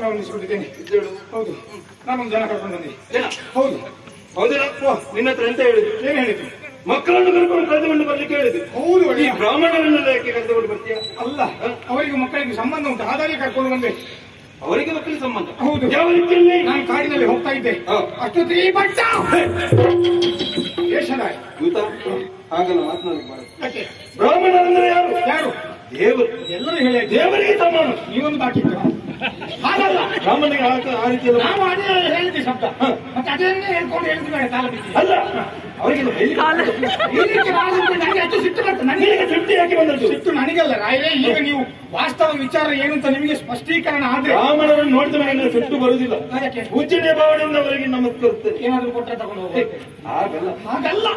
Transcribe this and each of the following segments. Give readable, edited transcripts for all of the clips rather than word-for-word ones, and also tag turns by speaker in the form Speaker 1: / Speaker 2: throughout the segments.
Speaker 1: ಬ್ರಾಹ್ಮಣನಿಸಿಕೊಂಡಿದ್ದೇನೆ. ಹೌದು, ನಾನೊಂದು ಜನ ಕರ್ಕೊಂಡು ಬಂದೆ.
Speaker 2: ಜನ?
Speaker 1: ಹೌದು.
Speaker 2: ಹೌದಿಲ್ಲ? ನಿನ್ನ ಹತ್ರ ಎಂತ ಹೇಳಿದ್ರು?
Speaker 1: ಏನ್ ಹೇಳಿದ್ರು?
Speaker 2: ಮಕ್ಕಳನ್ನು ಕರ್ಕೊಂಡು ಕರೆದುಕೊಂಡು ಬರ್ಲಿಕ್ಕೆ ಹೇಳಿದ್ರು.
Speaker 1: ಹೌದು.
Speaker 2: ಈ ಬ್ರಾಹ್ಮಣರನ್ನೆಲ್ಲ ಯಾಕೆ ಕರೆದುಕೊಂಡು ಬರ್ತೀಯ?
Speaker 1: ಅಲ್ಲ, ಅವರಿಗೆ ಮಕ್ಕಳಿಗೆ ಸಂಬಂಧ ಉಂಟು, ಹಾಗಾಗಿ ಕರ್ಕೊಂಡು ಬಂದೆ.
Speaker 2: ಅವರಿಗೆ ಮಕ್ಕಳಿಗೆ ಸಂಬಂಧ?
Speaker 1: ಹೌದು.
Speaker 2: ಯಾವ ರೀತಿಯಲ್ಲಿ?
Speaker 1: ನಾನು ಕಾಡಿನಲ್ಲಿ ಹೋಗ್ತಾ ಇದ್ದೆ, ಅಷ್ಟೊತ್ತಿಗೆ ಈ ಭಟ್ಟ
Speaker 2: ಭೂತ ಹಾಗಲ್ಲ ಮಾತನಾಡಲಿಕ್ಕೆ. ಬ್ರಾಹ್ಮಣರಂದ್ರೆ ಯಾರು?
Speaker 1: ಯಾರು?
Speaker 2: ದೇವರು.
Speaker 1: ಎಲ್ಲರೂ ಹೇಳಿ
Speaker 2: ದೇವರಿಗೆ ಸಮಾನ.
Speaker 1: ನೀವೊಂದು ಬಾಕಿತ್ತು. ಹಾಗಲ್ಲ,
Speaker 2: ಬ್ರಾಹ್ಮಣಿಗೆ ಆ ರೀತಿಯಲ್ಲಿ
Speaker 1: ನಾವು ಅದೇ ಹೇಳಿದ್ದೆ ಶಬ್ದ, ಮತ್ತೆ ಅದನ್ನೇ ಹೇಳ್ಕೊಂಡು ಹೇಳಿದ್ ಬೇಡ ಕಾಲ ಬಿಟ್ಟು.
Speaker 2: ಅಲ್ಲ, ಅವರಿಗೆ
Speaker 1: ನನಗೆ ಅಷ್ಟು ಸಿಟ್ಟು ಬರ್ತದೆ. ನನಗೆ
Speaker 2: ಸಿಟ್ಟು ಯಾಕೆ ಬಂದದ್ದು?
Speaker 1: ಸಿಟ್ಟು ನನಗಲ್ಲ ರಾಯರೇ. ಈಗ ನೀವು ವಾಸ್ತವ ವಿಚಾರ ಏನು ಅಂತ ನಿಮಗೆ ಸ್ಪಷ್ಟೀಕರಣ ಆದ್ರೆ.
Speaker 2: ಬ್ರಾಹ್ಮಣರನ್ನು ನೋಡಿದ ಮೇಲೆ ಸಿಟ್ಟು ಬರುವುದಿಲ್ಲ. ಪೂಜ್ಯನೇ ಭಾವನೆಯಿಂದ ಅವರಿಗೆ ನಮಸ್ಕರಿಸ್ತೇನೆ.
Speaker 1: ಏನಾದ್ರು ಕೊಟ್ಟರೆ ತಗೊಂಡು ಹೋಗ್ಬೇಕು.
Speaker 2: ಹಾಗಲ್ಲ,
Speaker 1: ಹಾಗಲ್ಲ.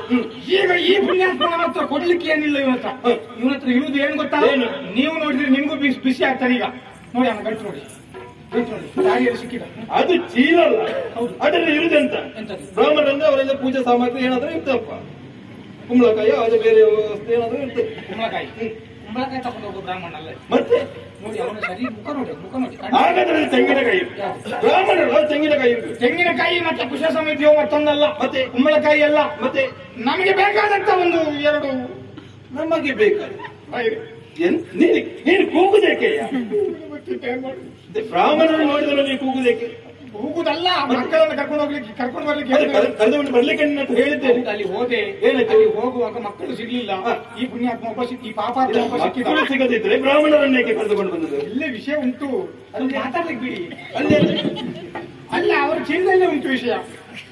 Speaker 1: ಈಗ ಈ ಪುಣ್ಯಾತ್ಮನ ಹತ್ರ ಕೊಡ್ಲಿಕ್ಕೆ ಏನಿಲ್ಲ. ಇವನ ಹತ್ರ ಇರುವುದು ಏನು ಗೊತ್ತಾ? ನೀವು ನೋಡಿದ್ರೆ ನಿಮ್ಗೂ ಬಿಸಿ ಆಗ್ತಾರೆ. ಈಗ ನೋಡಿ, ಅವನ ಗಂಟು ನೋಡಿ, ದಾರಿಯಲ್ಲಿ ಸಿಕ್ಕಿದ.
Speaker 2: ಅದು ಚೀಲ ಅಲ್ಲ, ಅದರಲ್ಲಿ ಇರುದೆಂತ? ಬ್ರಾಹ್ಮಣರಂದ್ರೆ ಅವರೆಲ್ಲ ಪೂಜಾ ಸಾಮಗ್ರಿ ಏನಾದ್ರೂ ಇರ್ತಪ್ಪ. ಕುಂಬಳಕಾಯಿ ಅದು ಬೇರೆ ವಸ್ತು ಏನಾದ್ರೂ ಇರ್ತದೆ.
Speaker 1: ಕುಂಬಳಕಾಯಿ ತಗೊಂಡು ಹೋಗೋ ಬ್ರಾಹ್ಮಣ ಅಲ್ಲ.
Speaker 2: ಮತ್ತೆ
Speaker 1: ನೋಡಿ, ಅವನ ಸರಿ ಮುಖ ನೋಡಿ.
Speaker 2: ಹಾಗಾದ್ರೆ ತೆಂಗಿನಕಾಯಿ ಬ್ರಾಹ್ಮಣರು ತೆಂಗಿನಕಾಯಿ ಇರ್ತದೆ.
Speaker 1: ತೆಂಗಿನಕಾಯಿ ಮತ್ತೆ ಪೂಜಾ ಸಮಿತಿಯೋ ಮತ್ತೊಂದಲ್ಲ, ಮತ್ತೆ ಕುಂಬಳಕಾಯಿ ಅಲ್ಲ. ಮತ್ತೆ ನಮಗೆ ಬೇಕಾದಂತ ಒಂದು ಎರಡು
Speaker 2: ನಮಗೆ ಬೇಕಾದ ನೀನು ಕೂಗುದೇಕೆ? ಬ್ರಾಹ್ಮಣರು ನೋಡಿದ್ರೆ ನೀವು ಕೂಗುದೇಕೆ?
Speaker 1: ಕೂಗುದಲ್ಲ, ಮಕ್ಕಳನ್ನು ಕರ್ಕೊಂಡು ಬರ್ಲಿಕ್ಕೆ
Speaker 2: ಕರೆದುಕೊಂಡು ಬರ್ಲಿಕ್ಕೆ ಹೇಳಿದ್ದೇನೆ.
Speaker 1: ಅಲ್ಲಿ ಹೋದೆ, ಅಲ್ಲಿ ಹೋಗುವಾಗ ಮಕ್ಕಳು ಸಿಗ್ಲಿಲ್ಲ. ಈ ಪುಣ್ಯಾತ್ಮ ಒಬ್ಬ ಈ ಪಾಪಾತ್ಮ ಒಬ್ಬ ಸಿಕ್ಕಿದ.
Speaker 2: ಸಿಗದಿದ್ರೆ ಬ್ರಾಹ್ಮಣರನ್ನೇಕೆ ಕರೆದುಕೊಂಡು ಬಂದದ್ದು?
Speaker 1: ಇಲ್ಲೇ ವಿಷಯ ಉಂಟು, ಅದು ಮಾತಾಡ್ಲಿಕ್ಕೆ ಬಿಡಿ. ಅಲ್ಲ, ಅವರ ಚೀಲದಲ್ಲೇ ಉಂಟು ವಿಷಯ.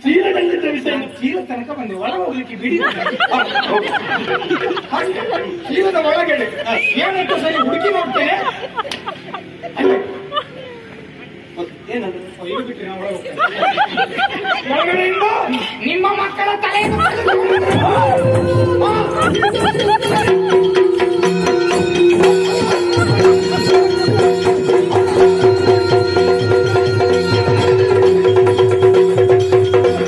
Speaker 2: ಚೀಲದಲ್ಲಿದ್ದ ವಿಷಯ
Speaker 1: ಚೀಲ ತನಕ ಬಂದೆ, ಒಳ ಹೋಗ್ಲಿಕ್ಕೆ ಬಿಡಿ. ಚೀಲದ ಒಳಗಡೆ ಏನಂತ ಸರಿ ಹುಡುಕಿ ನೋಡ್ತೇನೆ.
Speaker 2: ಏನಂದ್ರೆ
Speaker 1: ಒಳಗಡೆಯಿಂದ ನೀವು